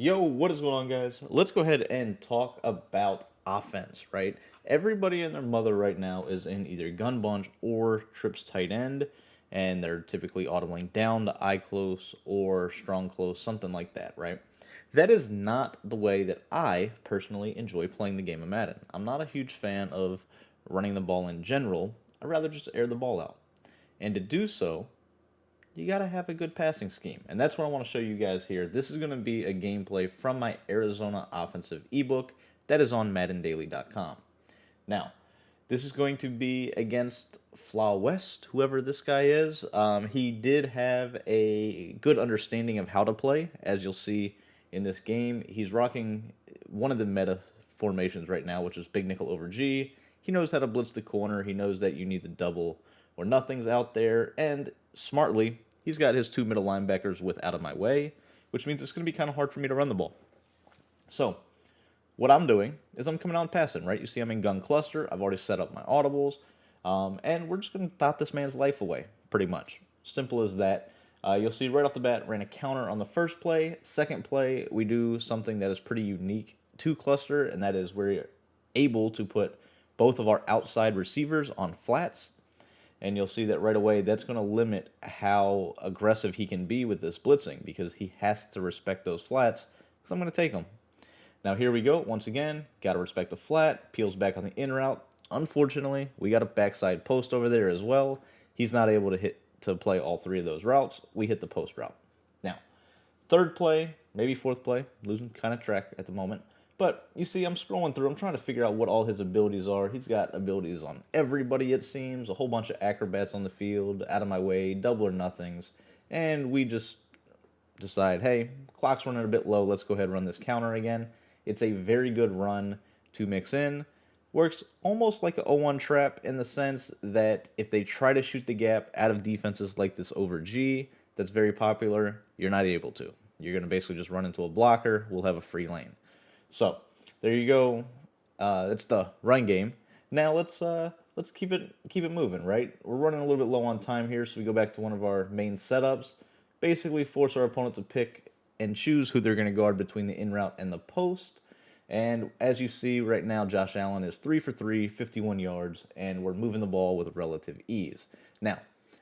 Yo, what is going on, guys? Let's go ahead and talk about offense, right? Everybody and their mother right now is in either gun bunch or trips tight end, and they're typically audibling down to eye close or strong close, something like that, right? That is not the way that I personally enjoy playing the game of Madden. I'm not a huge fan of running the ball in general. I'd rather just air the ball out. And to do so, you got to have a good passing scheme. And that's what I want to show you guys here. This is going to be a gameplay from my Arizona offensive ebook that is on MaddenDaily.com. Now, this is going to be against Flaw West, whoever this guy is. He did have a good understanding of how to play, as you'll see in this game. He's rocking one of the meta formations right now, which is big nickel over G. He knows how to blitz the corner. He knows that you need the double or nothing's out there, and smartly, he's got his two middle linebackers with out of my way, which means it's going to be kind of hard for me to run the ball. So, what I'm doing is I'm coming out and passing, right? You see I'm in gun cluster. I've already set up my audibles, and we're just going to dot this man's life away, pretty much. Simple as that. You'll see right off the bat, ran a counter on the first play. Second play, we do something that is pretty unique to cluster, and that is we're able to put both of our outside receivers on flats. And you'll see that right away, that's going to limit how aggressive he can be with this blitzing because he has to respect those flats because I'm going to take them. Now here we go. Once again, got to respect the flat. Peels back on the in route. Unfortunately, we got a backside post over there as well. He's not able to play all three of those routes. We hit the post route. Now, third play, maybe fourth play, losing kind of track at the moment. But you see, I'm scrolling through. I'm trying to figure out what all his abilities are. He's got abilities on everybody, it seems. A whole bunch of acrobats on the field, out of my way, double or nothings. And we just decide, hey, clock's running a bit low. Let's go ahead and run this counter again. It's a very good run to mix in. Works almost like a 0-1 trap in the sense that if they try to shoot the gap out of defenses like this over G, that's very popular, you're not able to. You're going to basically just run into a blocker. We'll have a free lane. So there you go. That's the run game. Now let's keep it moving, right? We're running a little bit low on time here, so we go back to one of our main setups. Basically, force our opponent to pick and choose who they're going to guard between the in route and the post. And as you see right now, Josh Allen is 3 for 3, 51 yards, and we're moving the ball with relative ease. Now,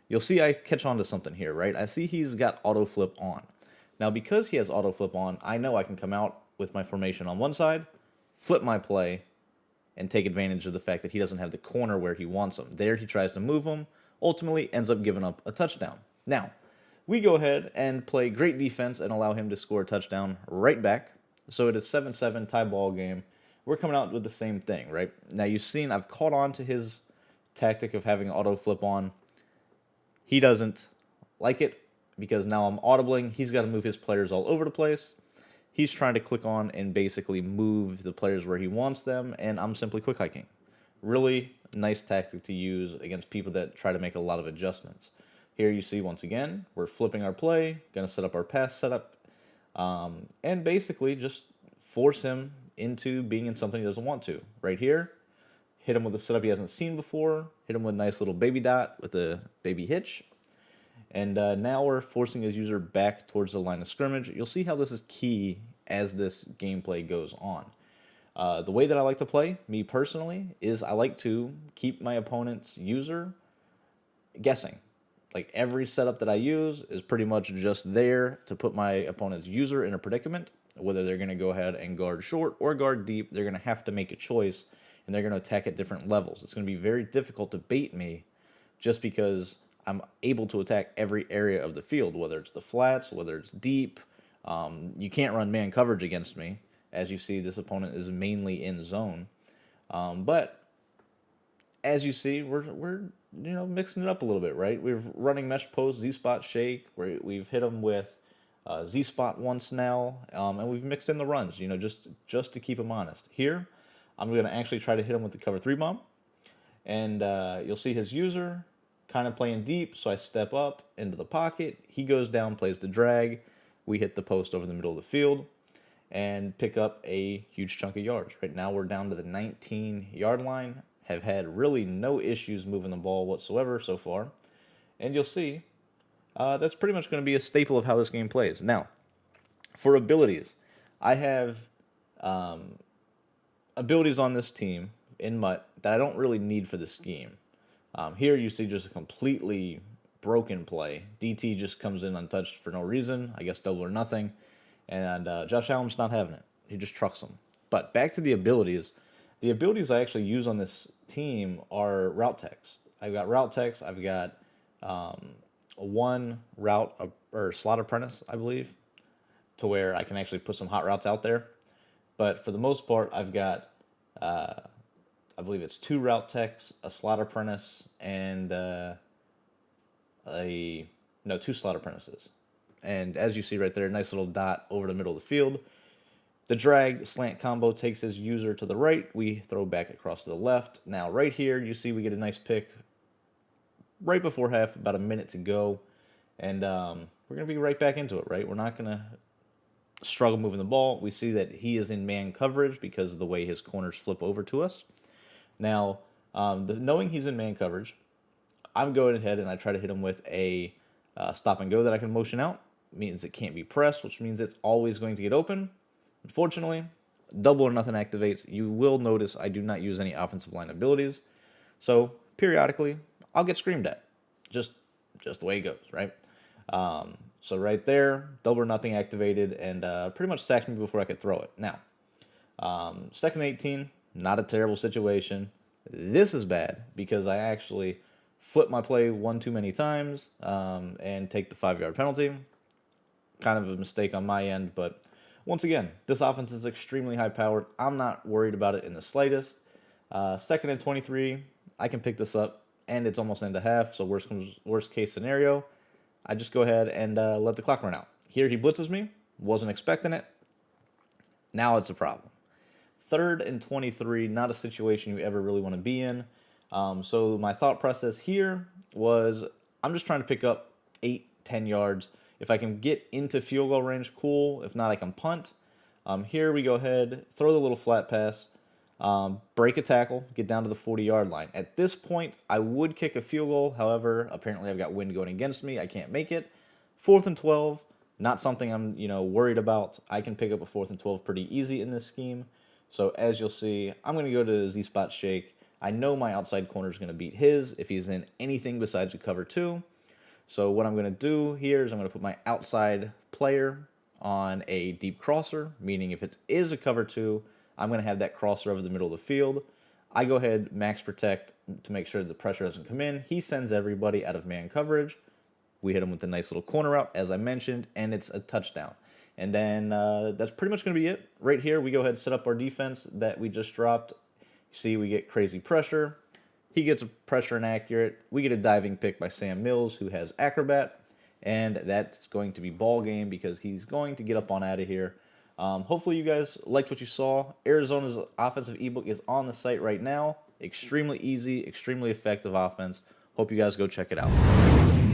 you'll see I catch on to something here, right? I see he's got auto flip on. Now, because he has auto flip on, I know I can come out with my formation on one side, flip my play, and take advantage of the fact that he doesn't have the corner where he wants him. There he tries to move him, ultimately ends up giving up a touchdown. Now, we go ahead and play great defense and allow him to score a touchdown right back. So it is 7-7 tie ball game. We're coming out with the same thing, right? Now you've seen I've caught on to his tactic of having auto flip on. He doesn't like it because now I'm audibling. He's got to move his players all over the place. He's trying to click on and basically move the players where he wants them, and I'm simply quick hiking. Really nice tactic to use against people that try to make a lot of adjustments. Here you see, once again, we're flipping our play, going to set up our pass setup, and basically just force him into being in something he doesn't want to. Right here, hit him with a setup he hasn't seen before, hit him with a nice little baby dot with a baby hitch, and now we're forcing his user back towards the line of scrimmage. You'll see how this is key as this gameplay goes on. The way that I like to play, me personally, is I like to keep my opponent's user guessing. Like every setup that I use is pretty much just there to put my opponent's user in a predicament. Whether they're going to go ahead and guard short or guard deep, they're going to have to make a choice, and they're going to attack at different levels. It's going to be very difficult to bait me just because I'm able to attack every area of the field, whether it's the flats, whether it's deep. You can't run man coverage against me. As you see, this opponent is mainly in zone. But as you see, we're mixing it up a little bit, right? We're running mesh post, Z-spot shake. We've hit them with Z-spot once now, and we've mixed in the runs, just to keep them honest. Here, I'm going to actually try to hit him with the cover 3 bomb, and you'll see his user kind of playing deep, so I step up into the pocket. He goes down, plays the drag. We hit the post over the middle of the field and pick up a huge chunk of yards. Right now we're down to the 19-yard line. Have had really no issues moving the ball whatsoever so far. And you'll see that's pretty much going to be a staple of how this game plays. Now, for abilities, I have abilities on this team in Mutt that I don't really need for the scheme. Here you see just a completely broken play. DT just comes in untouched for no reason. I guess double or nothing. And Josh Allen's not having it. He just trucks them. But back to the abilities. The abilities I actually use on this team are route techs. I've got route techs. I've got one route or slot apprentice, I believe, to where I can actually put some hot routes out there. But for the most part, I've got, I believe it's 2 route techs, a slot apprentice, and 2 slot apprentices. And as you see right there, nice little dot over the middle of the field. The drag slant combo takes his user to the right. We throw back across to the left. Now right here, you see we get a nice pick right before half, about a minute to go. And we're going to be right back into it, right? We're not going to struggle moving the ball. We see that he is in man coverage because of the way his corners flip over to us. Now, knowing he's in man coverage, I'm going ahead and I try to hit him with a stop and go that I can motion out. Means it can't be pressed, which means it's always going to get open. Unfortunately, double or nothing activates. You will notice I do not use any offensive line abilities. So periodically, I'll get screamed at. Just the way it goes, right? So right there, double or nothing activated, and pretty much sacked me before I could throw it. Now, 2nd and 18, not a terrible situation. This is bad because I actually flip my play one too many times and take the 5-yard penalty. Kind of a mistake on my end, but once again, this offense is extremely high-powered. I'm not worried about it in the slightest. 2nd and 23, I can pick this up, and it's almost end of half, so worst case scenario, I just go ahead and let the clock run out. Here he blitzes me, wasn't expecting it. Now it's a problem. 3rd and 23, not a situation you ever really want to be in. So my thought process here was I'm just trying to pick up 8-10 yards. If I can get into field goal range, cool. If not, I can punt. Here we go ahead, throw the little flat pass, break a tackle, get down to the 40-yard line. At this point, I would kick a field goal. However, apparently I've got wind going against me. I can't make it. 4th and 12, not something I'm worried about. I can pick up a 4th and 12 pretty easy in this scheme. So as you'll see, I'm going to go to Z-spot shake. I know my outside corner is going to beat his if he's in anything besides a cover 2. So what I'm going to do here is I'm going to put my outside player on a deep crosser, meaning if it is a cover 2, I'm going to have that crosser over the middle of the field. I go ahead, max protect to make sure the pressure doesn't come in. He sends everybody out of man coverage. We hit him with a nice little corner route, as I mentioned, and it's a touchdown. And then that's pretty much going to be it. Right here, we go ahead and set up our defense that we just dropped. You see, we get crazy pressure. He gets a pressure inaccurate. We get a diving pick by Sam Mills, who has acrobat. And that's going to be ball game because he's going to get up on out of here. Hopefully you guys liked what you saw. Arizona's offensive ebook is on the site right now. Extremely easy, extremely effective offense. Hope you guys go check it out.